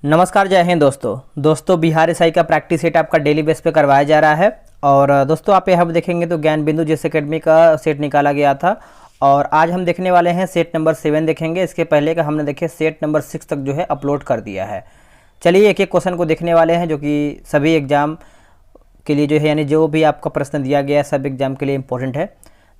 नमस्कार, जय हिंद दोस्तों बिहार एसआई का प्रैक्टिस सेट आपका डेली बेस पे करवाया जा रहा है। और दोस्तों आप यहाँ देखेंगे तो ज्ञान बिंदु जिस एकेडमी का सेट निकाला गया था और आज हम देखने वाले हैं सेट नंबर 7 देखेंगे। इसके पहले का हमने देखे सेट नंबर 6 तक जो है अपलोड कर दिया है। चलिए एक एक क्वेश्चन को देखने वाले हैं जो कि सभी एग्जाम के लिए जो है यानी जो भी आपका प्रश्न दिया गया है सब एग्जाम के लिए इंपॉर्टेंट है।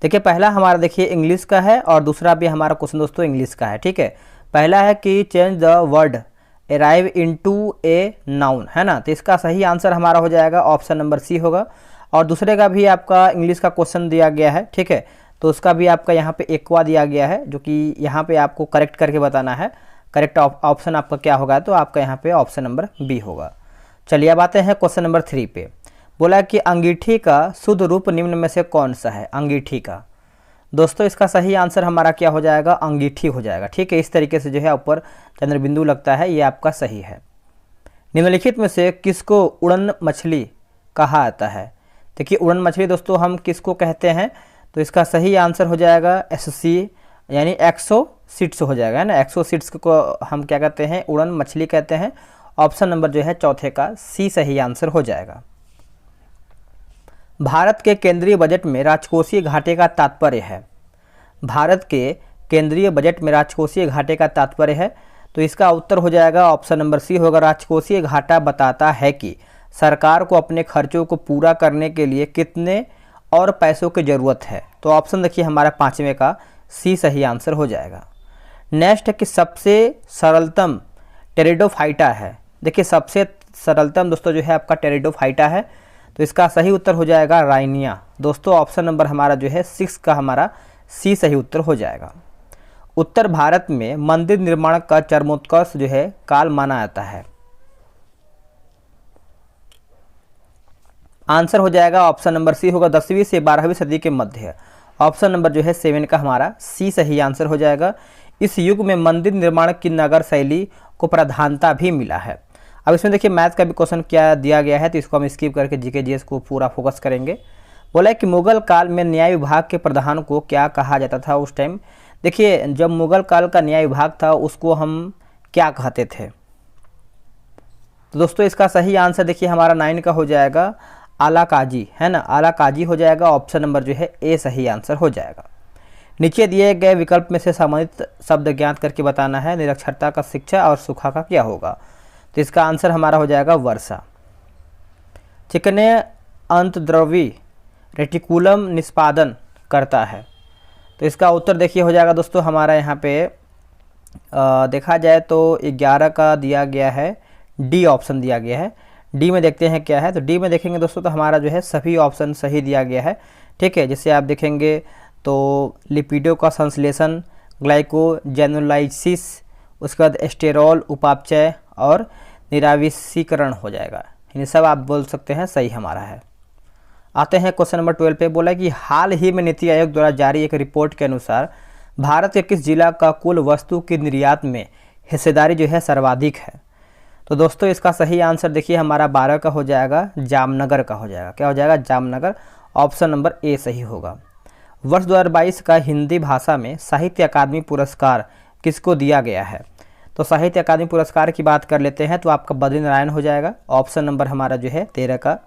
देखिए पहला हमारा देखिए इंग्लिश का है और दूसरा भी हमारा क्वेश्चन दोस्तों इंग्लिश का है। ठीक है, पहला है कि change the word arrive into a noun, है ना। तो इसका सही आंसर हमारा हो जाएगा ऑप्शन नंबर सी होगा। और दूसरे का भी आपका इंग्लिश का क्वेश्चन दिया गया है, ठीक है, तो उसका भी आपका यहाँ पे एक्वा दिया गया है जो कि यहाँ पे आपको करेक्ट करके बताना है। करेक्ट ऑप्शन आपका क्या होगा, तो आपका यहाँ पे ऑप्शन नंबर बी होगा। चलिए अब आते हैं क्वेश्चन नंबर 3 पे। बोला कि अंगीठी का शुद्ध रूप निम्न में से कौन सा है। अंगीठी का दोस्तों इसका सही आंसर हमारा क्या हो जाएगा, अंगीठी हो जाएगा। ठीक है, इस तरीके से जो है ऊपर चंद्र बिंदु लगता है, ये आपका सही है। निम्नलिखित में से किसको उड़न मछली कहा जाता है। देखिए उड़न मछली दोस्तों हम किसको कहते हैं, तो इसका सही आंसर हो जाएगा एससी यानी एक्सोसिट्स हो जाएगा, है ना। एक्सोसिट्स को हम क्या कहते हैं, उड़न मछली कहते हैं। ऑप्शन नंबर जो है चौथे का सी सही आंसर हो जाएगा। भारत के केंद्रीय बजट में राजकोषीय घाटे का तात्पर्य है। भारत के केंद्रीय बजट में राजकोषीय घाटे का तात्पर्य है, तो इसका उत्तर हो जाएगा ऑप्शन नंबर सी होगा। राजकोषीय घाटा बताता है कि सरकार को अपने खर्चों को पूरा करने के लिए कितने और पैसों की ज़रूरत है। तो ऑप्शन देखिए हमारा पाँचवें का सी सही आंसर हो जाएगा। नेक्स्ट है कि सबसे सरलतम टेरिडोफाइटा है। देखिए सबसे सरलतम दोस्तों जो है आपका टेरिडोफाइटा है, तो इसका सही उत्तर हो जाएगा राइनिया। दोस्तों ऑप्शन नंबर हमारा जो है 6 का हमारा सी सही उत्तर हो जाएगा। उत्तर भारत में मंदिर निर्माण का चरमोत्कर्ष जो है काल माना जाता है। आंसर हो जाएगा ऑप्शन नंबर सी होगा 10वीं से 12वीं सदी के मध्य। ऑप्शन नंबर जो है 7 का हमारा सी सही आंसर हो जाएगा। इस युग में मंदिर निर्माण की नगर शैली को प्रधानता भी मिला है। अब इसमें देखिए मैथ का भी क्वेश्चन क्या दिया गया है, तो इसको हम स्किप करके जीके जीएस को पूरा फोकस करेंगे। बोला है कि मुगल काल में न्याय विभाग के प्रधान को क्या कहा जाता था उस टाइम। देखिए जब मुगल काल का न्याय विभाग था उसको हम क्या कहते थे, तो दोस्तों इसका सही आंसर देखिए हमारा 9 का हो जाएगा आला काजी, है ना। आला काजी हो जाएगा। ऑप्शन नंबर जो है ए सही आंसर हो जाएगा। नीचे दिए गए विकल्प में से संबंधित शब्द ज्ञात करके बताना है। निरक्षरता का शिक्षा और सूखा का क्या होगा, तो इसका आंसर हमारा हो जाएगा वर्षा। चिकने अंतर्द्रवी रेटिकुलम निष्पादन करता है, तो इसका उत्तर देखिए हो जाएगा दोस्तों हमारा यहाँ पे देखा जाए तो 11 का दिया गया है, डी ऑप्शन दिया गया है। डी में देखते हैं क्या है, तो डी में देखेंगे दोस्तों तो हमारा जो है सभी ऑप्शन सही दिया गया है। ठीक है, जैसे आप देखेंगे तो लिपिडों का संश्लेषण, ग्लाइकोजेनोलाइसिस, उसके बाद स्टेरॉल उपापचय और निराविषीकरण हो जाएगा। इन सब आप बोल सकते हैं सही हमारा है। आते हैं क्वेश्चन नंबर 12 पे। बोला कि हाल ही में नीति आयोग द्वारा जारी एक रिपोर्ट के अनुसार भारत के किस जिला का कुल वस्तु की निर्यात में हिस्सेदारी जो है सर्वाधिक है। तो दोस्तों इसका सही आंसर देखिए हमारा 12 का हो जाएगा, जामनगर का हो जाएगा। क्या हो जाएगा, जामनगर। ऑप्शन नंबर ए सही होगा। वर्ष 2022 का हिंदी भाषा में साहित्य अकादमी पुरस्कार किसको दिया गया है। तो साहित्य अकादमी पुरस्कार की बात कर लेते हैं तो आपका बद्री नारायण हो जाएगा। ऑप्शन नंबर हमारा जो है 13 का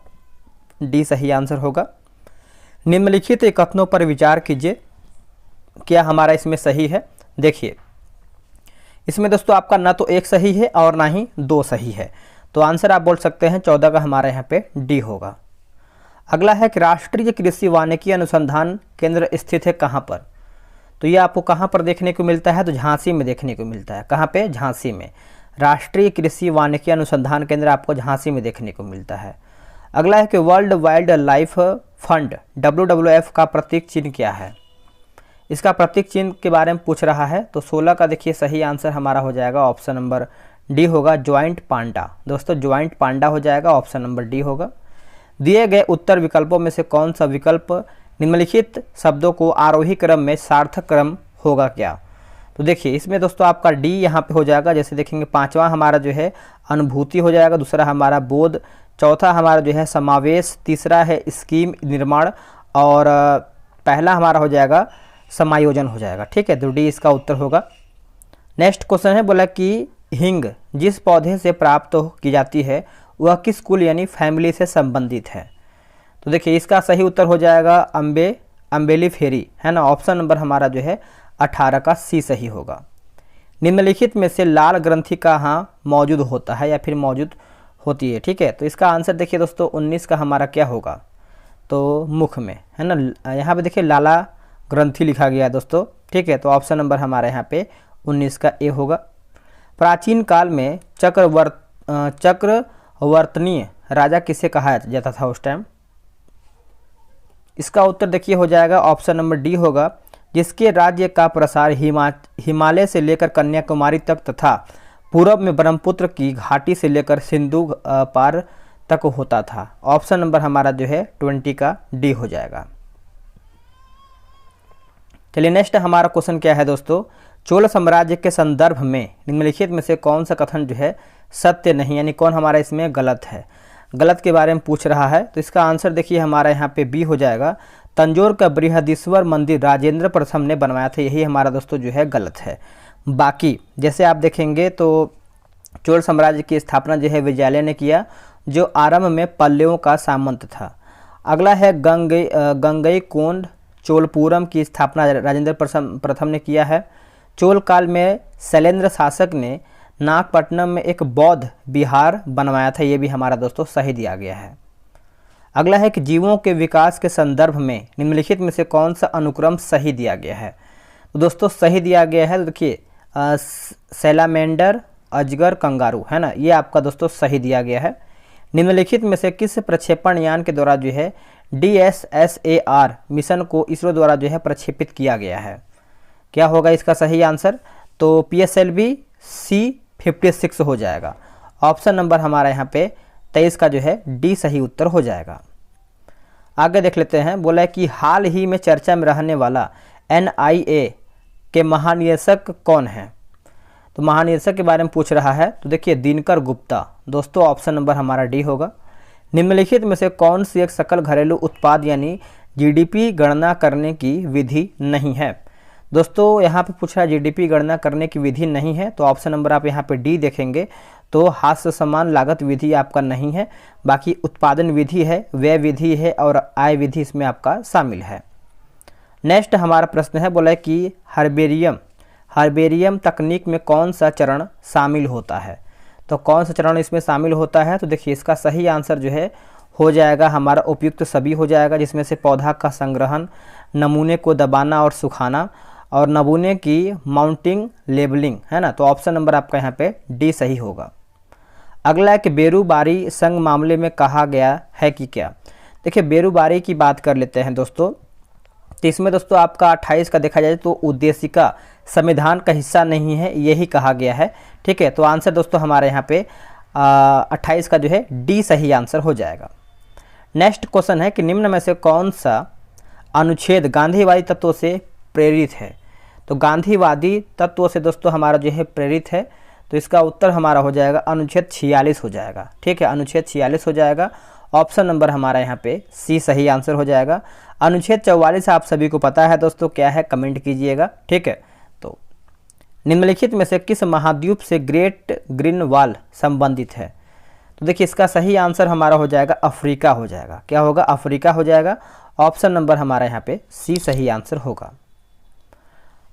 डी सही आंसर होगा। निम्नलिखित कथनों पर विचार कीजिए, क्या हमारा इसमें सही है। देखिए इसमें दोस्तों आपका ना तो एक सही है और ना ही 2 सही है, तो आंसर आप बोल सकते हैं 14 का हमारा यहाँ पे डी होगा। अगला है कि राष्ट्रीय कृषि वानिकी अनुसंधान केंद्र स्थित है कहाँ पर। तो ये आपको कहाँ पर देखने को मिलता है, तो झांसी में देखने को मिलता है। कहाँ पे, झांसी में। राष्ट्रीय कृषि वानिकी अनुसंधान केंद्र आपको झांसी में देखने को मिलता है। अगला है कि world wild life fund WWF का प्रतीक चिन्ह क्या है। इसका प्रतीक चिन्ह के बारे में पूछ रहा है, तो 16 का देखिए सही आंसर हमारा हो जाएगा ऑप्शन नंबर डी होगा, ज्वाइंट पांडा। दोस्तों ज्वाइंट पांडा हो जाएगा, ऑप्शन नंबर डी होगा। दिए गए उत्तर विकल्पों में से कौन सा विकल्प निम्नलिखित शब्दों को आरोही क्रम में सार्थक क्रम होगा क्या। तो देखिए इसमें दोस्तों आपका डी यहाँ पे हो जाएगा। जैसे देखेंगे 5वां हमारा जो है अनुभूति हो जाएगा, दूसरा हमारा बोध, चौथा हमारा जो है समावेश, तीसरा है स्कीम निर्माण और पहला हमारा हो जाएगा समायोजन हो जाएगा। ठीक है, तो डी इसका उत्तर होगा। नेक्स्ट क्वेश्चन है, बोला कि हींग जिस पौधे से प्राप्त की जाती है वह किस कुल यानी फैमिली से संबंधित है? तो देखिए इसका सही उत्तर हो जाएगा अम्बेलिफेरी, है ना। ऑप्शन नंबर हमारा जो है 18 का सी सही होगा। निम्नलिखित में से लाल ग्रंथि कहाँ मौजूद होता है या फिर मौजूद होती है? ठीक है, तो इसका आंसर देखिए दोस्तों 19 का हमारा क्या होगा? तो मुख में, है ना। यहाँ पे देखिए लाला ग्रंथि लिखा गया है दोस्तों। ठीक है, तो ऑप्शन नंबर हमारा यहाँ पे 19 का ए होगा। प्राचीन काल में चक्रवर्तनीय राजा किसे कहा जाता था उस टाइम? इसका उत्तर देखिए हो जाएगा ऑप्शन नंबर डी होगा, जिसके राज्य का प्रसार हिमालय से लेकर कन्याकुमारी तक तथा पूर्व में ब्रह्मपुत्र की घाटी से लेकर सिंधु पार तक होता था। ऑप्शन नंबर हमारा जो है 20 का डी हो जाएगा। चलिए नेक्स्ट हमारा क्वेश्चन क्या है दोस्तों? चोल साम्राज्य के संदर्भ में निम्नलिखित में से कौन सा कथन जो है सत्य नहीं, यानी कौन हमारा इसमें गलत है? गलत के बारे में पूछ रहा है, तो इसका आंसर देखिए हमारा यहाँ पे बी हो जाएगा। तंजौर का बृहदीश्वर मंदिर राजेंद्र प्रथम ने बनवाया था, यही हमारा दोस्तों जो है गलत है। बाकी जैसे आप देखेंगे तो चोल साम्राज्य की स्थापना जो है विजयालय ने किया, जो आरंभ में पल्लवों का सामंत था। अगला है गंगईकोंड चोलपुरम की स्थापना राजेंद्र प्रथम ने किया है। चोल काल में शैलेंद्र शासक ने नागपट्टनम में एक बौद्ध विहार बनवाया था, ये भी हमारा दोस्तों सही दिया गया है। अगला है कि जीवों के विकास के संदर्भ में निम्नलिखित में से कौन सा अनुक्रम सही दिया गया है? तो दोस्तों सही दिया गया है, देखिए सैलामेंडर, अजगर, कंगारू, है ना, ये आपका दोस्तों सही दिया गया है। निम्नलिखित में से किस प्रक्षेपण यान के द्वारा जो है DSSAR मिशन को इसरो द्वारा जो है प्रक्षेपित किया गया है? क्या होगा इसका सही आंसर? तो PSLV C56 हो जाएगा। ऑप्शन नंबर हमारा यहाँ पे 23 का जो है डी सही उत्तर हो जाएगा। आगे देख लेते हैं, बोला है कि हाल ही में चर्चा में रहने वाला NIA के महानिदेशक कौन है? तो महानिदेशक के बारे में पूछ रहा है, तो देखिए दिनकर गुप्ता दोस्तों, ऑप्शन नंबर हमारा डी होगा। निम्नलिखित में से कौन सी एक सकल घरेलू उत्पाद यानी GDP गणना करने की विधि नहीं है? दोस्तों यहाँ पे पूछ रहा है GDP गणना करने की विधि नहीं है, तो ऑप्शन नंबर आप यहाँ पे डी देखेंगे तो हास्य समान लागत विधि आपका नहीं है, बाकी उत्पादन विधि है, व्यय विधि है और आय विधि इसमें आपका शामिल है। नेक्स्ट हमारा प्रश्न है, बोला है कि हर्बेरियम तकनीक में कौन सा चरण शामिल होता है? तो कौन सा चरण इसमें शामिल होता है? तो देखिए इसका सही आंसर जो है हो जाएगा हमारा उपयुक्त सभी हो जाएगा, जिसमें से पौधा का संग्रहण, नमूने को दबाना और सुखाना और नमूने की माउंटिंग लेबलिंग, है ना। तो ऑप्शन नंबर आपका यहाँ पे डी सही होगा। अगला है कि बेरूबारी संघ मामले में कहा गया है कि क्या? देखिए बेरूबारी की बात कर लेते हैं दोस्तों, तो इसमें दोस्तों आपका 28 का देखा जाए तो उद्देशिका संविधान का हिस्सा नहीं है, यही कहा गया है। ठीक है, तो आंसर दोस्तों हमारे यहाँ पे 28 का जो है डी सही आंसर हो जाएगा। नेक्स्ट क्वेश्चन है कि निम्न में से कौन सा अनुच्छेद गांधीवादी तत्वों से प्रेरित है? तो गांधीवादी तत्वों से दोस्तों हमारा जो है प्रेरित है, तो इसका उत्तर हमारा हो जाएगा अनुच्छेद 46 हो जाएगा। ठीक है, अनुच्छेद 46 हो जाएगा। ऑप्शन नंबर हमारा यहाँ पे सी सही आंसर हो जाएगा। अनुच्छेद 44 आप सभी को पता है दोस्तों क्या है, कमेंट कीजिएगा। ठीक है, तो निम्नलिखित में से किस महाद्वीप से ग्रेट ग्रीन वॉल संबंधित है? तो देखिए इसका सही आंसर हमारा हो जाएगा अफ्रीका हो जाएगा। क्या होगा? अफ्रीका हो जाएगा। ऑप्शन नंबर हमारा यहाँ पे सी सही आंसर होगा।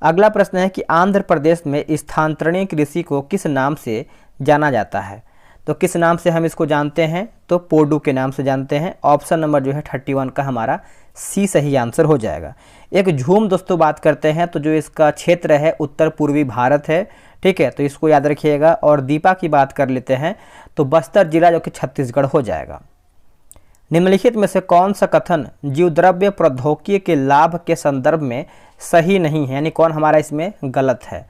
अगला प्रश्न है कि आंध्र प्रदेश में स्थानांतरणीय कृषि को किस नाम से जाना जाता है? तो किस नाम से हम इसको जानते हैं? तो पोडू के नाम से जानते हैं। ऑप्शन नंबर जो है 31 का हमारा सी सही आंसर हो जाएगा। एक झूम दोस्तों बात करते हैं तो जो इसका क्षेत्र है उत्तर पूर्वी भारत है। ठीक है, तो इसको याद रखिएगा। और दीपा की बात कर लेते हैं तो बस्तर जिला जो कि छत्तीसगढ़ हो जाएगा। निम्नलिखित में से कौन सा कथन जीवद्रव्य प्रौद्योगिकी के लाभ के संदर्भ में सही नहीं है, यानी कौन हमारा इसमें गलत है?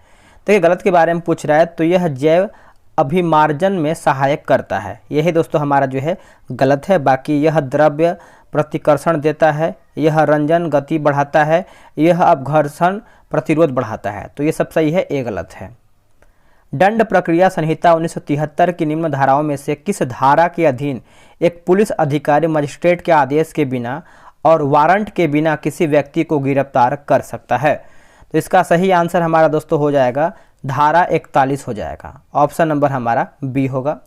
देखिए गलत के बारे में पूछ रहा है, तो यह जैव अभिमार्जन में सहायक करता है, यही दोस्तों हमारा जो है गलत है। बाकी यह द्रव्य प्रतिकर्षण देता है, यह रंजन गति बढ़ाता है, यह अपघर्षण प्रतिरोध बढ़ाता है, तो ये सब सही है, ये गलत है। दंड प्रक्रिया संहिता 1973 की निम्न धाराओं में से किस धारा के अधीन एक पुलिस अधिकारी मजिस्ट्रेट के आदेश के बिना और वारंट के बिना किसी व्यक्ति को गिरफ्तार कर सकता है? तो इसका सही आंसर हमारा दोस्तों हो जाएगा धारा 41 हो जाएगा। ऑप्शन नंबर हमारा बी होगा।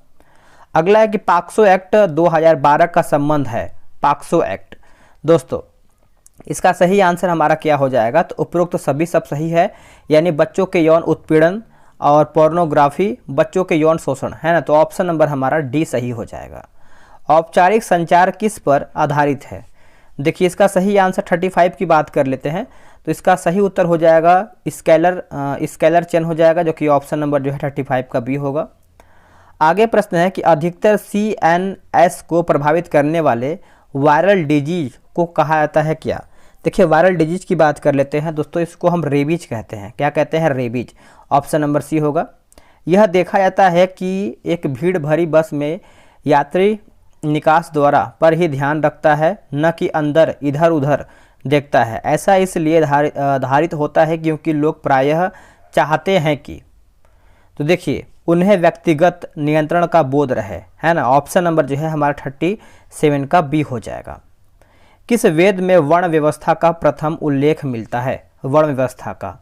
अगला है कि पॉक्सो एक्ट 2012 का संबंध है पॉक्सो एक्ट। दोस्तों इसका सही आंसर हमारा क्या हो जाएगा, तो उपरोक्त सभी सब सही है, यानी बच्चों के यौन उत्पीड़न और पोर्नोग्राफी, बच्चों के यौन शोषण, है ना। तो ऑप्शन नंबर हमारा डी सही हो जाएगा। औपचारिक संचार किस पर आधारित है? देखिए इसका सही आंसर 35 की बात कर लेते हैं, तो इसका सही उत्तर हो जाएगा स्केलर चेन हो जाएगा, जो कि ऑप्शन नंबर जो है 35 का बी होगा। आगे प्रश्न है कि अधिकतर CNS को प्रभावित करने वाले वायरल डिजीज को कहा जाता है क्या? देखिए वायरल डिजीज की बात कर लेते हैं दोस्तों, इसको हम रेबीज कहते हैं। क्या कहते हैं? रेबीज। ऑप्शन नंबर सी होगा। यह देखा जाता है कि एक भीड़ भरी बस में यात्री निकास द्वारा पर ही ध्यान रखता है, न कि अंदर इधर उधर देखता है। ऐसा इसलिए धारित होता है क्योंकि लोग प्रायः चाहते हैं कि, तो देखिए उन्हें व्यक्तिगत नियंत्रण का बोध रहे, है ना। ऑप्शन नंबर जो है हमारा 37 का बी हो जाएगा। किस वेद में वर्ण व्यवस्था का प्रथम उल्लेख मिलता है? वर्ण व्यवस्था का,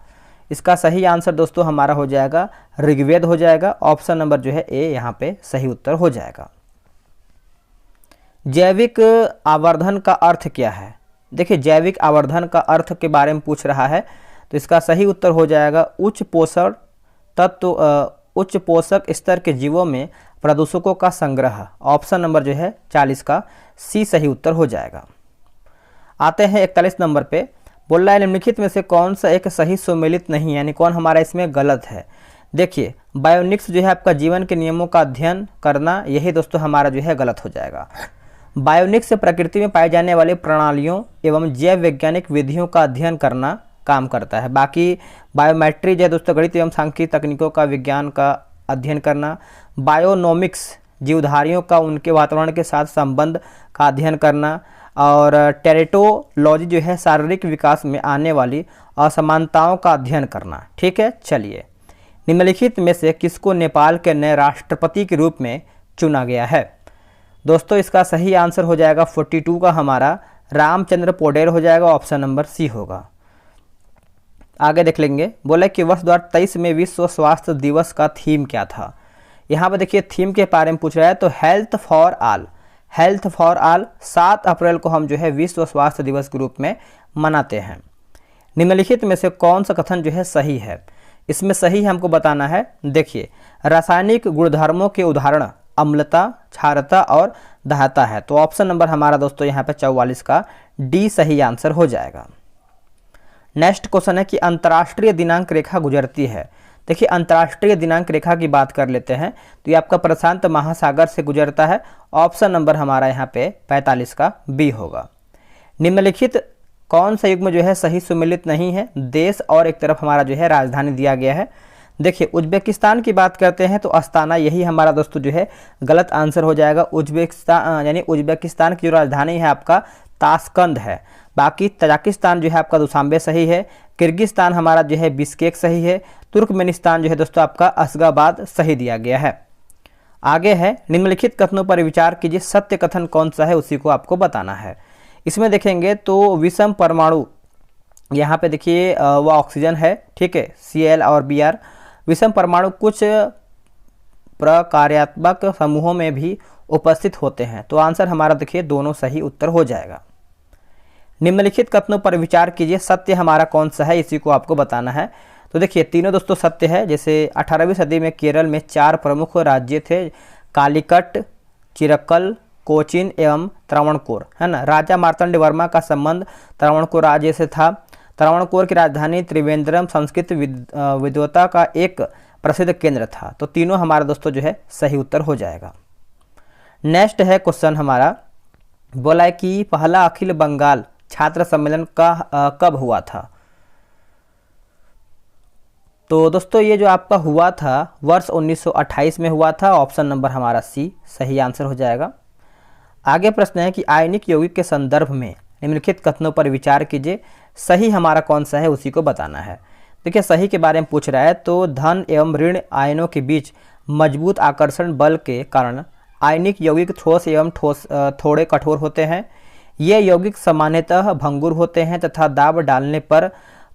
इसका सही आंसर दोस्तों हमारा हो जाएगा ऋग्वेद हो जाएगा। ऑप्शन नंबर जो है ए यहाँ पे सही उत्तर हो जाएगा। जैविक आवर्धन का अर्थ क्या है? देखिए जैविक आवर्धन का अर्थ के बारे में पूछ रहा है, तो इसका सही उत्तर हो जाएगा उच्च पोषण तत्व, उच्च पोषक स्तर के जीवों में प्रदूषकों का संग्रह। ऑप्शन नंबर जो है 40 का सी सही उत्तर हो जाएगा। आते हैं 41 नंबर पे, बोल रहा है निम्नलिखित में से कौन सा एक सही सुमेलित नहीं, यानी कौन हमारा इसमें गलत है? देखिए बायोनिक्स जो है आपका जीवन के नियमों का अध्ययन करना, यही दोस्तों हमारा जो है गलत हो जाएगा। बायोनिक्स प्रकृति में पाए जाने वाली प्रणालियों एवं जैव वैज्ञानिक विधियों का अध्ययन करना काम करता है। बाकी बायोमेट्री जो है दोस्तों गणित एवं सांख्यिकी तकनीकों का विज्ञान का अध्ययन करना। बायोनोमिक्स जीवधारियों का उनके वातावरण के साथ संबंध का अध्ययन करना। और टेरेटोलॉजी जो है शारीरिक विकास में आने वाली असमानताओं का अध्ययन करना। ठीक है, चलिए निम्नलिखित में से किसको नेपाल के नए राष्ट्रपति के रूप में चुना गया है? दोस्तों इसका सही आंसर हो जाएगा 42 का हमारा रामचंद्र पौडेल हो जाएगा। ऑप्शन नंबर सी होगा। आगे देख लेंगे, बोला कि वर्ष 2023 में विश्व स्वास्थ्य दिवस का थीम क्या था? यहाँ पर देखिए थीम के बारे में पूछ रहा है, तो health for all. Health for all 7 अप्रैल को हम जो है विश्व स्वास्थ्य दिवस के रूप में मनाते हैं। निम्नलिखित में से कौन सा कथन जो है सही है? इसमें सही हमको बताना है। देखिए रासायनिक गुणधर्मों के उदाहरण अम्लता, क्षारता और दाहता है। तो ऑप्शन नंबर हमारा दोस्तों यहाँ पे 44 का डी सही आंसर हो जाएगा। नेक्स्ट क्वेश्चन है कि अंतर्राष्ट्रीय दिनांक रेखा गुजरती है। देखिए अंतर्राष्ट्रीय दिनांक रेखा की बात कर लेते हैं, तो ये आपका प्रशांत महासागर से गुजरता है। ऑप्शन नंबर हमारा यहाँ पे 45 का बी होगा। निम्नलिखित कौन सा युग्म जो है सही सुमेलित नहीं है? देश और एक तरफ हमारा जो है राजधानी दिया गया है। देखिए उज्बेकिस्तान की बात करते हैं तो अस्ताना, यही हमारा दोस्तों जो है गलत आंसर हो जाएगा। उज्बेकिस्तान यानी उज्बेकिस्तान की जो राजधानी है आपका ताशकंद है। बाकी तजाकिस्तान जो है आपका दुशांबे सही है। किर्गिस्तान हमारा जो है बिश्केक सही है। तुर्कमेनिस्तान जो है दोस्तों आपका अशगाबाद सही दिया गया है। आगे है निम्नलिखित कथनों पर विचार कीजिए, सत्य कथन कौन सा है उसी को आपको बताना है। इसमें देखेंगे तो विषम परमाणु, यहाँ पे देखिए वह ऑक्सीजन है, ठीक है, Cl और Br। विषम परमाणु कुछ प्रकार्यात्मक समूहों में भी उपस्थित होते हैं। तो आंसर हमारा देखिए दोनों सही उत्तर हो जाएगा। निम्नलिखित कथनों पर विचार कीजिए, सत्य हमारा कौन सा है इसी को आपको बताना है। तो देखिए तीनों दोस्तों सत्य है। जैसे 18वीं सदी में केरल में 4 प्रमुख राज्य थे, कालीकट, चिरक्कल, कोचीन एवं त्रावणकोर, है ना। राजा मार्तंड वर्मा का संबंध त्रावणकोर राज्य से था। त्रावणकोर की राजधानी त्रिवेंद्रम संस्कृत विद्वता का एक प्रसिद्ध केंद्र था। तो तीनों हमारा दोस्तों जो है सही उत्तर हो जाएगा। नेक्स्ट है क्वेश्चन हमारा, बोला है कि पहला अखिल बंगाल छात्र सम्मेलन का कब हुआ था? तो दोस्तों ये जो आपका हुआ था वर्ष 1928 में हुआ था। ऑप्शन नंबर हमारा सी सही आंसर हो जाएगा। आगे प्रश्न है कि आयनिक यौगिक के संदर्भ में निम्नलिखित कथनों पर विचार कीजिए, सही हमारा कौन सा है उसी को बताना है। देखिए सही के बारे में पूछ रहा है, तो धन एवं ऋण आयनों के बीच मजबूत आकर्षण बल के कारण आयनिक यौगिक ठोस एवं थोड़े कठोर होते हैं। ये यौगिक सामान्यतः भंगुर होते हैं तथा दाब डालने पर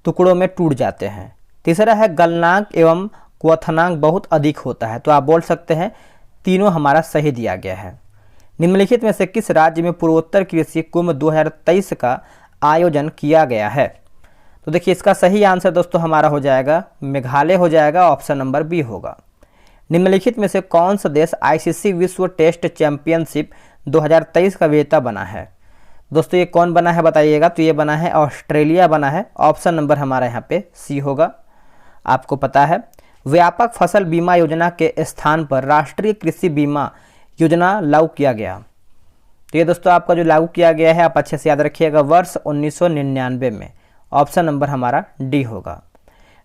टुकड़ों में टूट जाते हैं। तीसरा है गलनांक एवं क्वथनांक बहुत अधिक होता है। तो आप बोल सकते हैं तीनों हमारा सही दिया गया है। निम्नलिखित में से किस राज्य में पूर्वोत्तर कृषि कुंभ 2023 का आयोजन किया गया है? तो देखिए इसका सही आंसर दोस्तों हमारा हो जाएगा मेघालय हो जाएगा, ऑप्शन नंबर बी होगा। निम्नलिखित में से कौन सा देश आईसीसी विश्व टेस्ट चैंपियनशिप 2023 का विजेता बना है? दोस्तों ये कौन बना है बताइएगा। तो ये बना है ऑस्ट्रेलिया बना है, ऑप्शन नंबर हमारा यहाँ पे सी होगा। आपको पता है व्यापक फसल बीमा योजना के स्थान पर राष्ट्रीय कृषि बीमा योजना लागू किया गया। तो ये दोस्तों आपका जो लागू किया गया है आप अच्छे से याद रखिएगा, वर्ष 1999 में, ऑप्शन नंबर हमारा डी होगा।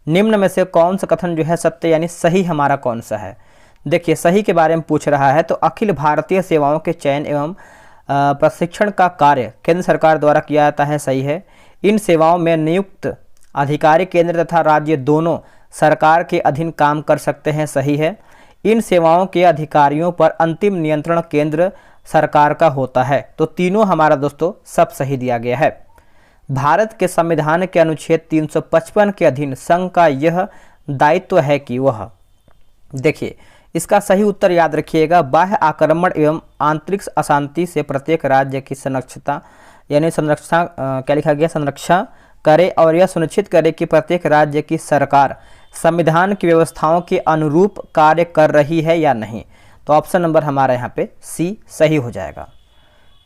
निम्न में से कौन सा कथन जो है सत्य यानी सही हमारा कौन सा है? देखिए सही के बारे में पूछ रहा है। तो अखिल भारतीय सेवाओं के चयन एवं प्रशिक्षण का कार्य केंद्र सरकार द्वारा किया जाता है, सही है। इन सेवाओं में नियुक्त अधिकारी केंद्र तथा राज्य दोनों सरकार के अधीन काम कर सकते हैं, सही है। इन सेवाओं के अधिकारियों पर अंतिम नियंत्रण केंद्र सरकार का होता है। तो तीनों हमारा दोस्तों सब सही दिया गया है। भारत के संविधान के अनुच्छेद 355 के अधीन संघ का यह दायित्व है कि वह, देखिए इसका सही उत्तर याद रखिएगा, बाह्य आक्रमण एवं आंतरिक अशांति से प्रत्येक राज्य की संरक्षता यानी संरक्षा क्या लिखा गया, संरक्षा करे और यह सुनिश्चित करे कि प्रत्येक राज्य की सरकार संविधान की व्यवस्थाओं के अनुरूप कार्य कर रही है या नहीं। तो ऑप्शन नंबर हमारा यहाँ पे सी सही हो जाएगा।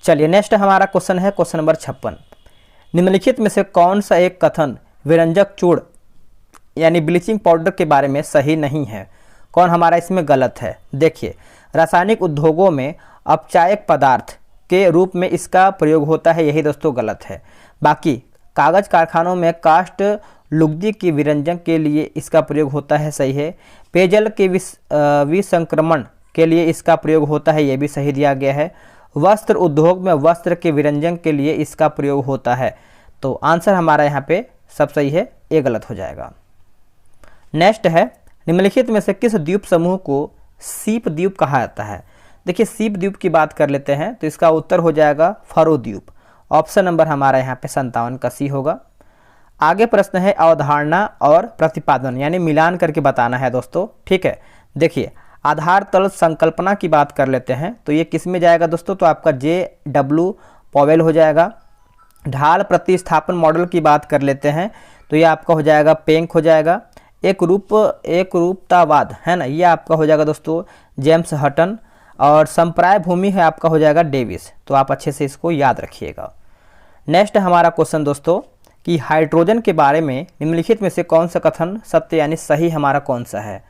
चलिए नेक्स्ट हमारा क्वेश्चन है क्वेश्चन नंबर 56। निम्नलिखित में से कौन सा एक कथन विरंजक चूर्ण यानी ब्लीचिंग पाउडर के बारे में सही नहीं है? कौन हमारा इसमें गलत है? देखिए रासायनिक उद्योगों में अपचायक पदार्थ के रूप में इसका प्रयोग होता है, यही दोस्तों गलत है। बाकी कागज कारखानों में कास्ट लुगदी की विरंजन के लिए इसका प्रयोग होता है, सही है। पेयजल के विसंक्रमण के लिए इसका प्रयोग होता है, यह भी सही दिया गया है। वस्त्र उद्योग में वस्त्र के विरंजन के लिए इसका प्रयोग होता है। तो आंसर हमारा यहाँ पे सब सही है, ये गलत हो जाएगा। नेक्स्ट है निम्नलिखित में से किस द्वीप समूह को सीप द्वीप कहा जाता है? देखिए सीप द्वीप की बात कर लेते हैं तो इसका उत्तर हो जाएगा फरो द्वीप, ऑप्शन नंबर हमारा यहाँ पे 57 का सी होगा। आगे प्रश्न है अवधारणा और प्रतिपादन यानी मिलान करके बताना है दोस्तों, ठीक है। देखिए आधार तल संकल्पना की बात कर लेते हैं तो ये किस में जाएगा दोस्तों? तो आपका JW पॉवेल हो जाएगा। ढाल प्रतिस्थापन मॉडल की बात कर लेते हैं तो ये आपका हो जाएगा पेंक हो जाएगा। एक रूपतावाद है ना, ये आपका हो जाएगा दोस्तों जेम्स हटन। और संप्राय भूमि है आपका हो जाएगा डेविस। तो आप अच्छे से इसको याद रखिएगा। नेक्स्ट हमारा क्वेश्चन दोस्तों कि हाइड्रोजन के बारे में निम्नलिखित में से कौन सा कथन सत्य यानी सही हमारा कौन सा है?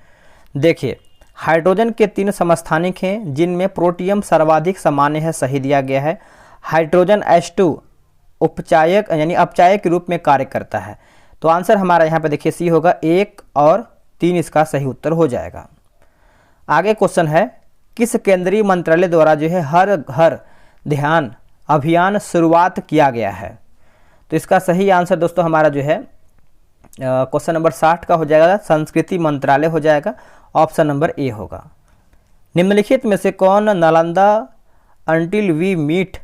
देखिए हाइड्रोजन के 3 समस्थानिक हैं जिनमें प्रोटियम सर्वाधिक सामान्य है, सही दिया गया है। हाइड्रोजन H2 उपचायक यानी अपचायक के रूप में कार्य करता है। तो आंसर हमारा यहाँ पे देखिए सी होगा, 1 और 3 इसका सही उत्तर हो जाएगा। आगे क्वेश्चन है किस केंद्रीय मंत्रालय द्वारा जो है हर घर ध्यान अभियान शुरुआत किया गया है? तो इसका सही आंसर दोस्तों हमारा जो है क्वेश्चन नंबर 60 का हो जाएगा, संस्कृति मंत्रालय हो जाएगा, ऑप्शन नंबर ए होगा। निम्नलिखित में से कौन Nalanda until we meet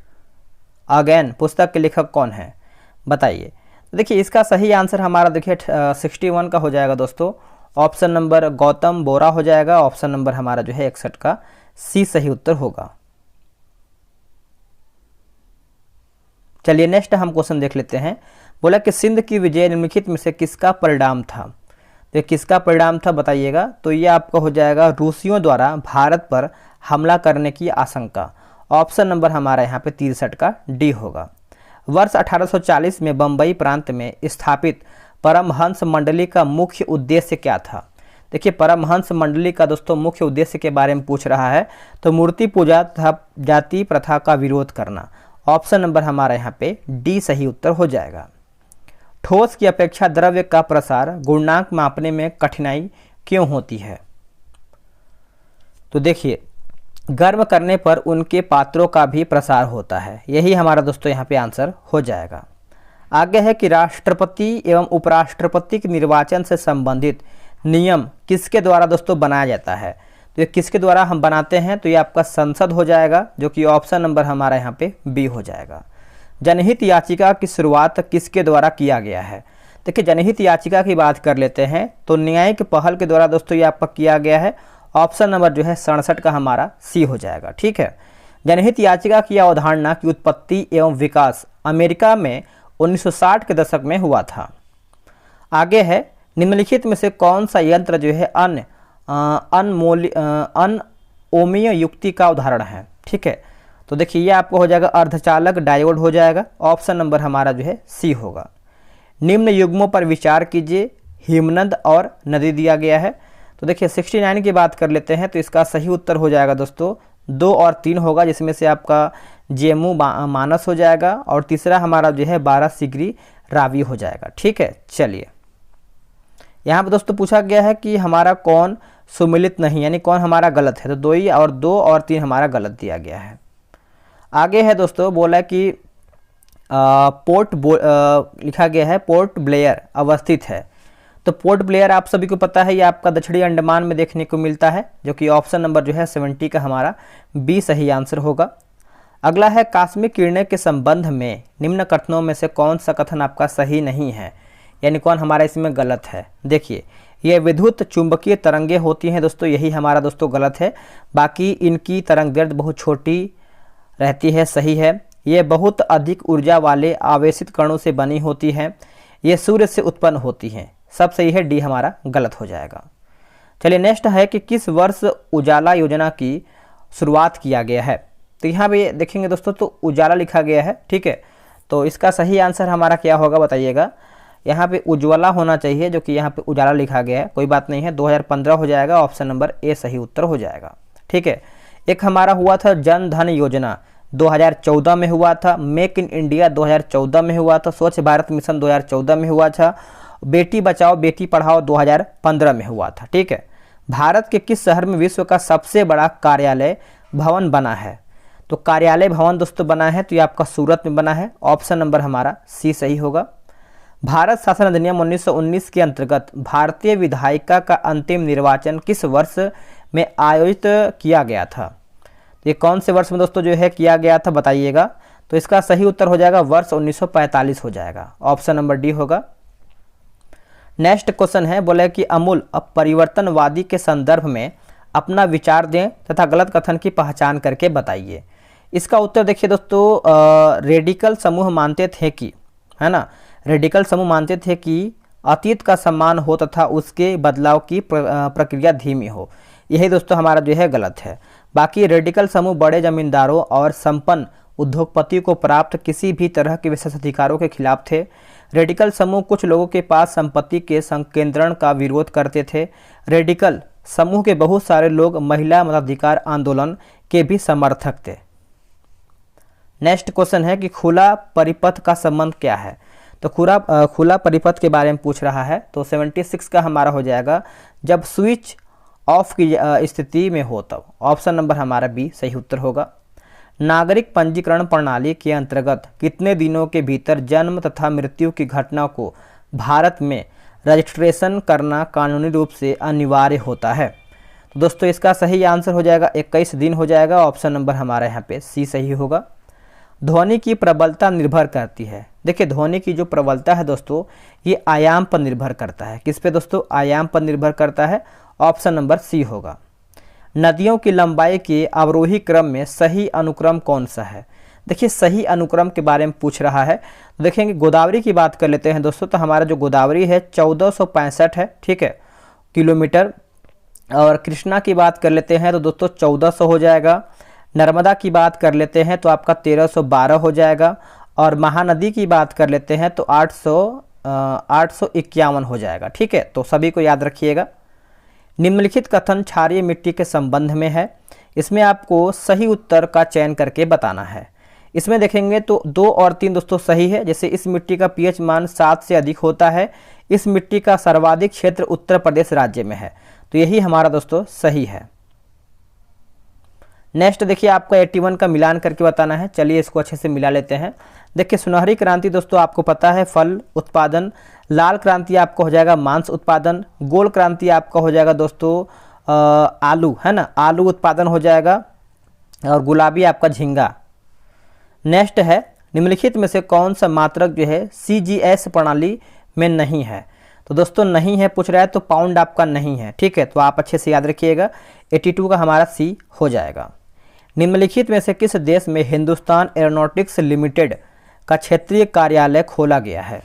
again पुस्तक के लेखक कौन है? बताइए। देखिए इसका सही आंसर हमारा देखिए 61 का हो जाएगा दोस्तों, ऑप्शन नंबर गौतम बोरा हो जाएगा। ऑप्शन नंबर हमारा जो है 61 का सी सही उत्तर होगा। चलिए नेक्स्ट हम क्वेश्चन देख लेते हैं। बोला कि सिंध की विजय निम्नलिखित में से किसका परिणाम था? तो किसका परिणाम था बताइएगा। तो ये आपका हो जाएगा रूसियों द्वारा भारत पर हमला करने की आशंका, ऑप्शन नंबर हमारा यहाँ पे 63 का डी होगा। वर्ष 1840 में बम्बई प्रांत में स्थापित परमहंस मंडली का मुख्य उद्देश्य क्या था? देखिए परमहंस मंडली का दोस्तों मुख्य उद्देश्य के बारे में पूछ रहा है तो मूर्ति पूजा तथा जाति प्रथा का विरोध करना, ऑप्शन नंबर हमारा यहाँ पे डी सही उत्तर हो जाएगा। ठोस की अपेक्षा द्रव्य का प्रसार गुणांक मापने में कठिनाई क्यों होती है? तो देखिए गर्म करने पर उनके पात्रों का भी प्रसार होता है, यही हमारा दोस्तों यहाँ पे आंसर हो जाएगा। आगे है कि राष्ट्रपति एवं उपराष्ट्रपति के निर्वाचन से संबंधित नियम किसके द्वारा दोस्तों बनाया जाता है? तो ये किसके द्वारा हम बनाते हैं? तो ये आपका संसद हो जाएगा, जो कि ऑप्शन नंबर हमारा यहाँ पे बी हो जाएगा। जनहित याचिका की शुरुआत किसके द्वारा किया गया है? देखिए जनहित याचिका की बात कर लेते हैं तो न्यायिक पहल के द्वारा दोस्तों ये आपका किया गया है। ऑप्शन नंबर जो है 67 का हमारा सी हो जाएगा। ठीक है, जनहित याचिका की अवधारणा की उत्पत्ति एवं विकास अमेरिका में 1960 के दशक में हुआ था। आगे है, निम्नलिखित में से कौन सा यंत्र जो है अनओमीय युक्ति का उदाहरण है। ठीक है, तो देखिए ये आपको हो जाएगा अर्धचालक डायोड हो जाएगा। ऑप्शन नंबर हमारा जो है सी होगा। निम्न युग्मों पर विचार कीजिए, हिमनद और नदी दिया गया है। तो देखिए 69 की बात कर लेते हैं तो इसका सही उत्तर हो जाएगा दोस्तों 2 और 3 होगा, जिसमें से आपका जेमू मानस हो जाएगा और तीसरा हमारा जो है 12 सिगरी रावी हो जाएगा। ठीक है, चलिए यहाँ पर दोस्तों पूछा गया है कि हमारा कौन सुमिलित नहीं, यानी कौन हमारा गलत है। तो 2 और 3 हमारा गलत दिया गया है। आगे है दोस्तों, बोला कि लिखा गया है पोर्ट ब्लेयर अवस्थित है। तो पोर्ट ब्लेयर आप सभी को पता है ये आपका दक्षिणी अंडमान में देखने को मिलता है, जो कि ऑप्शन नंबर जो है 70 का हमारा बी सही आंसर होगा। अगला है, कास्मिक किरणें के संबंध में निम्न कथनों में से कौन सा कथन आपका सही नहीं है, यानी कौन हमारा इसमें गलत है। देखिए ये विद्युत चुंबकीय तरंगें होती हैं दोस्तों, यही हमारा दोस्तों गलत है। बाकी इनकी तरंग दैर्ध्य बहुत छोटी रहती है, सही है। ये बहुत अधिक ऊर्जा वाले आवेशित कणों से बनी होती हैं। ये सूर्य से उत्पन्न होती हैं, सब सही है, डी हमारा गलत हो जाएगा। चलिए नेक्स्ट है कि किस वर्ष उजाला योजना की शुरुआत किया गया है। तो यहाँ पे देखेंगे दोस्तों तो उजाला लिखा गया है। ठीक है, तो इसका सही आंसर हमारा क्या होगा बताइएगा। यहाँ पे उज्ज्वला होना चाहिए, जो कि यहाँ पे उजाला लिखा गया है, कोई बात नहीं है, 2015 हो जाएगा। ऑप्शन नंबर ए सही उत्तर हो जाएगा। ठीक है, एक हमारा हुआ था जन धन योजना 2014 में हुआ था, मेक इन इंडिया 2014 में हुआ था, स्वच्छ भारत मिशन 2014 में हुआ था, बेटी बचाओ बेटी पढ़ाओ 2015 में हुआ था। ठीक है, भारत के किस शहर में विश्व का सबसे बड़ा कार्यालय भवन बना है। तो कार्यालय भवन दोस्तों बना है तो ये आपका सूरत में बना है। ऑप्शन नंबर हमारा सी सही होगा। भारत शासन अधिनियम 1919 के अंतर्गत भारतीय विधायिका का अंतिम निर्वाचन किस वर्ष में आयोजित किया गया था। ये कौन से वर्ष में दोस्तों जो है किया गया था बताइएगा। तो इसका सही उत्तर हो जाएगा वर्ष 1945 हो जाएगा। ऑप्शन नंबर डी होगा। नेक्स्ट क्वेश्चन है, बोले कि अमूल परिवर्तनवादी के संदर्भ में अपना विचार दें तथा गलत कथन की पहचान करके बताइए। इसका उत्तर देखिए दोस्तों, रेडिकल समूह मानते थे कि, है ना, रेडिकल समूह मानते थे कि अतीत का सम्मान हो तथा उसके बदलाव की प्रक्रिया धीमी हो। यही दोस्तों हमारा जो है गलत है। बाकी रेडिकल समूह बड़े जमींदारों और संपन्न उद्योगपति को प्राप्त किसी भी तरह के विशेष अधिकारों के खिलाफ थे। रेडिकल समूह कुछ लोगों के पास संपत्ति के संकेंद्रण का विरोध करते थे। रेडिकल समूह के बहुत सारे लोग महिला मताधिकार आंदोलन के भी समर्थक थे। नेक्स्ट क्वेश्चन है कि खुला परिपथ का संबंध क्या है। तो खुला परिपथ के बारे में पूछ रहा है। तो 76 का हमारा हो जाएगा जब स्विच ऑफ की स्थिति में हो तब। ऑप्शन नंबर हमारा बी सही उत्तर होगा। नागरिक पंजीकरण प्रणाली के अंतर्गत कितने दिनों के भीतर जन्म तथा मृत्यु की घटना को भारत में रजिस्ट्रेशन करना कानूनी रूप से अनिवार्य होता है। तो दोस्तों इसका सही आंसर हो जाएगा 21 दिन हो जाएगा। ऑप्शन नंबर हमारा यहाँ पे सी सही होगा। ध्वनि की प्रबलता निर्भर करती है। देखिए ध्वनि की जो प्रबलता है दोस्तों ये आयाम पर निर्भर करता है। किस पे दोस्तों? आयाम पर निर्भर करता है। ऑप्शन नंबर सी होगा। नदियों की लंबाई के अवरोही क्रम में सही अनुक्रम कौन सा है? देखिए सही अनुक्रम के बारे में पूछ रहा है। तो देखेंगे गोदावरी की बात कर लेते हैं दोस्तों। तो हमारा जो गोदावरी है 1465 है, ठीक है, किलोमीटर। और कृष्णा की बात कर लेते हैं तो दोस्तों 1400 हो जाएगा। नर्मदा की बात कर लेते हैं तो आपका 1312 हो जाएगा। और महानदी की बात कर लेते हैं तो 851 हो जाएगा। ठीक है, तो सभी को याद रखिएगा। निम्नलिखित कथन क्षारीय मिट्टी के संबंध में है। इसमें आपको सही उत्तर का चयन करके बताना है। इसमें देखेंगे तो 2 और 3 दोस्तों सही है। जैसे इस मिट्टी का पीएच मान 7 से अधिक होता है। इस मिट्टी का सर्वाधिक क्षेत्र उत्तर प्रदेश राज्य में है। तो यही हमारा दोस्तों सही है। नेक्स्ट देखिए आपको 81 का मिलान करके बताना है। चलिए इसको अच्छे से मिला लेते हैं। देखिए सुनहरी क्रांति दोस्तों आपको पता है फल उत्पादन। लाल क्रांति आपका हो जाएगा मांस उत्पादन। गोल क्रांति आपका हो जाएगा दोस्तों आलू, है ना, आलू उत्पादन हो जाएगा। और गुलाबी आपका झींगा। नेक्स्ट है निम्नलिखित में से कौन सा मात्रक जो है CGS प्रणाली में नहीं है। तो दोस्तों नहीं है पूछ रहा है तो पाउंड आपका नहीं है, ठीक है, तो आप अच्छे से याद रखिएगा। 82 का हमारा सी हो जाएगा। निम्नलिखित में से किस देश में हिंदुस्तान एरोनॉटिक्स लिमिटेड का क्षेत्रीय कार्यालय खोला गया है?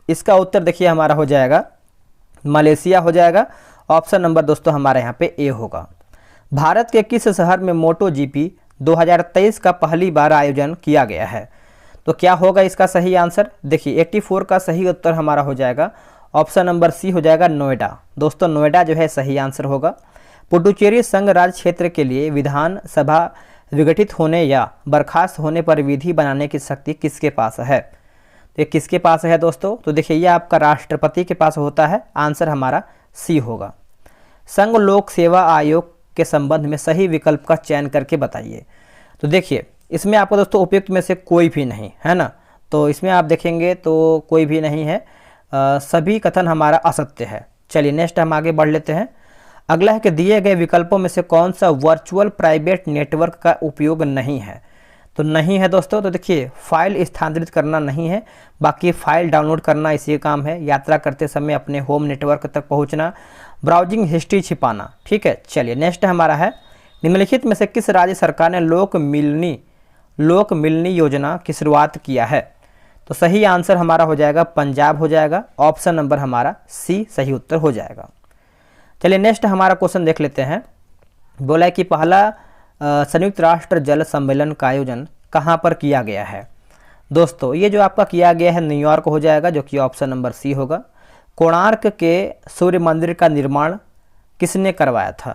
इसका उत्तर देखिए हमारा हो जाएगा मलेशिया हो जाएगा। ऑप्शन नंबर दोस्तों हमारे यहाँ पे ए होगा। भारत के किस शहर में मोटो जीपी 2023 का पहली बार आयोजन किया गया है? तो क्या होगा इसका सही आंसर? देखिए 84 का सही उत्तर हमारा हो जाएगा ऑप्शन नंबर सी हो जाएगा नोएडा। दोस्तों नोएडा जो है सही आंसर होगा। पुडुचेरी संघ राज्य क्षेत्र के लिए विधानसभा विघटित होने या बर्खास्त होने पर विधि बनाने की शक्ति किसके पास है? तो ये किसके पास है दोस्तों? तो देखिए ये आपका राष्ट्रपति के पास होता है। आंसर हमारा सी होगा। संघ लोक सेवा आयोग के संबंध में सही विकल्प का चयन करके बताइए। तो देखिए इसमें आपको दोस्तों उपयुक्त में से कोई भी नहीं है ना, तो इसमें आप देखेंगे तो कोई भी नहीं है, सभी कथन हमारा असत्य है। चलिए नेक्स्ट हम आगे बढ़ लेते हैं। अगला है कि दिए गए विकल्पों में से कौन सा वर्चुअल प्राइवेट नेटवर्क का उपयोग नहीं है? तो नहीं है दोस्तों। तो देखिए फाइल स्थानांतरित करना नहीं है, बाकी फाइल डाउनलोड करना इसी काम है, यात्रा करते समय अपने होम नेटवर्क तक पहुंचना, ब्राउजिंग हिस्ट्री छिपाना, ठीक है। चलिए नेक्स्ट हमारा है निम्नलिखित में से किस राज्य सरकार ने लोक मिलनी योजना की शुरुआत किया है? तो सही आंसर हमारा हो जाएगा पंजाब हो जाएगा। ऑप्शन नंबर हमारा सी सही उत्तर हो जाएगा। चलिए नेक्स्ट हमारा क्वेश्चन देख लेते हैं। बोला है कि पहला संयुक्त राष्ट्र जल सम्मेलन का आयोजन कहाँ पर किया गया है? दोस्तों ये जो आपका किया गया है न्यूयॉर्क हो जाएगा, जो कि ऑप्शन नंबर सी होगा। कोणार्क के सूर्य मंदिर का निर्माण किसने करवाया था?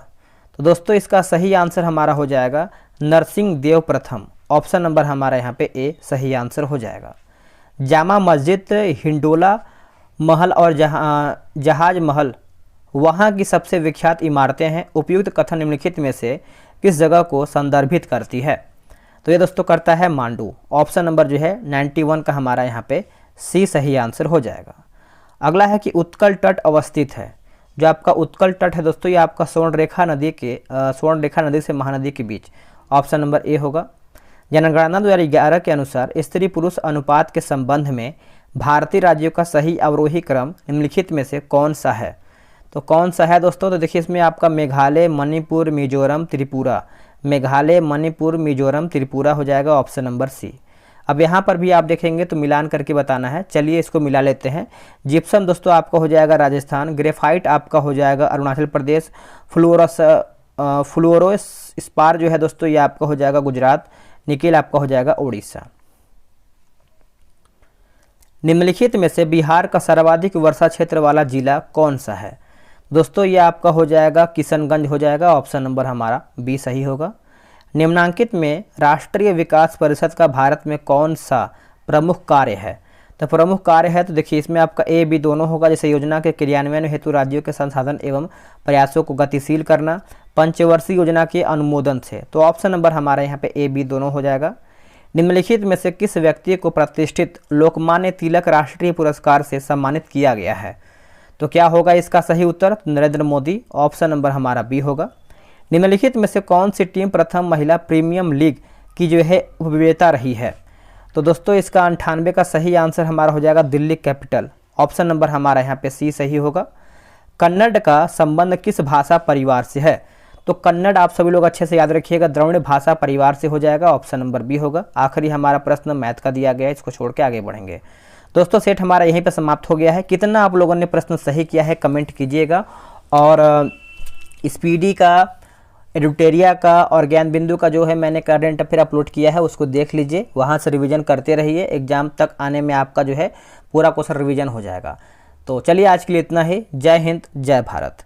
तो दोस्तों इसका सही आंसर हमारा हो जाएगा नरसिंह देव प्रथम। ऑप्शन नंबर हमारा यहाँ पे ए सही आंसर हो जाएगा। जामा मस्जिद, हिंडोला महल और जहाज महल वहाँ की सबसे विख्यात इमारतें हैं। उपयुक्त कथन निम्नलिखित में से किस जगह को संदर्भित करती है? तो ये दोस्तों करता है मांडू। ऑप्शन नंबर जो है 91 का हमारा यहाँ पे सी सही आंसर हो जाएगा। अगला है कि उत्कल तट अवस्थित है। जो आपका उत्कल तट है दोस्तों ये आपका स्वर्णरेखा नदी से महानदी के बीच। ऑप्शन नंबर ए होगा। जनगणना 2011 के अनुसार स्त्री पुरुष अनुपात के संबंध में भारतीय राज्यों का सही अवरोही क्रम निम्नलिखित में से कौन सा है? तो कौन सा है दोस्तों? तो देखिए इसमें आपका मेघालय, मणिपुर, मिजोरम, त्रिपुरा, मेघालय, मणिपुर, मिजोरम, त्रिपुरा हो जाएगा। Option number C. अब यहाँ पर भी आप देखेंगे तो मिलान करके बताना है। चलिए इसको मिला लेते हैं। जिप्सम दोस्तों आपका हो जाएगा राजस्थान, ग्रेफाइट आपका हो जाएगा अरुणाचल प्रदेश, फ्लोरो स्पार जो है दोस्तों ये आपका हो जाएगा गुजरात, निकेल आपका हो जाएगा उड़ीसा। निम्नलिखित में से बिहार का सर्वाधिक वर्षा क्षेत्र वाला जिला कौन सा है? दोस्तों ये आपका हो जाएगा किशनगंज हो जाएगा। ऑप्शन नंबर हमारा बी सही होगा। निम्नांकित में राष्ट्रीय विकास परिषद का भारत में कौन सा प्रमुख कार्य है? तो प्रमुख कार्य है तो देखिए इसमें आपका ए बी दोनों होगा। जैसे योजना के क्रियान्वयन हेतु राज्यों के संसाधन एवं प्रयासों को गतिशील करना, पंचवर्षीय योजना के अनुमोदन से। तो ऑप्शन नंबर हमारा यहाँ पे ए बी दोनों हो जाएगा। निम्नलिखित में से किस व्यक्ति को प्रतिष्ठित लोकमान्य तिलक राष्ट्रीय पुरस्कार से सम्मानित किया गया है? तो क्या होगा इसका सही उत्तर? नरेंद्र मोदी। ऑप्शन नंबर हमारा बी होगा। निम्नलिखित में से कौन सी टीम प्रथम महिला प्रीमियम लीग की जो है उपविजेता रही है? तो दोस्तों इसका 98 का सही आंसर हमारा हो जाएगा दिल्ली कैपिटल। ऑप्शन नंबर हमारा यहाँ पे सी सही होगा। कन्नड़ का संबंध किस भाषा परिवार से है? तो कन्नड़ आप सभी लोग अच्छे से याद रखिएगा द्रविड़ भाषा परिवार से हो जाएगा। ऑप्शन नंबर बी होगा। आखिरी हमारा प्रश्न मैथ का दिया गया है, इसको छोड़ के आगे बढ़ेंगे। दोस्तों सेट हमारा यहीं पर समाप्त हो गया है। कितना आप लोगों ने प्रश्न सही किया है कमेंट कीजिएगा, और स्पीडी का, एडिटेरिया का और ज्ञान बिंदु का जो है मैंने करंट अफेयर अपलोड किया है उसको देख लीजिए, वहाँ से रिवीजन करते रहिए। एग्जाम तक आने में आपका जो है पूरा क्वेश्चन रिवीजन हो जाएगा। तो चलिए आज के लिए इतना ही। जय हिंद, जय भारत।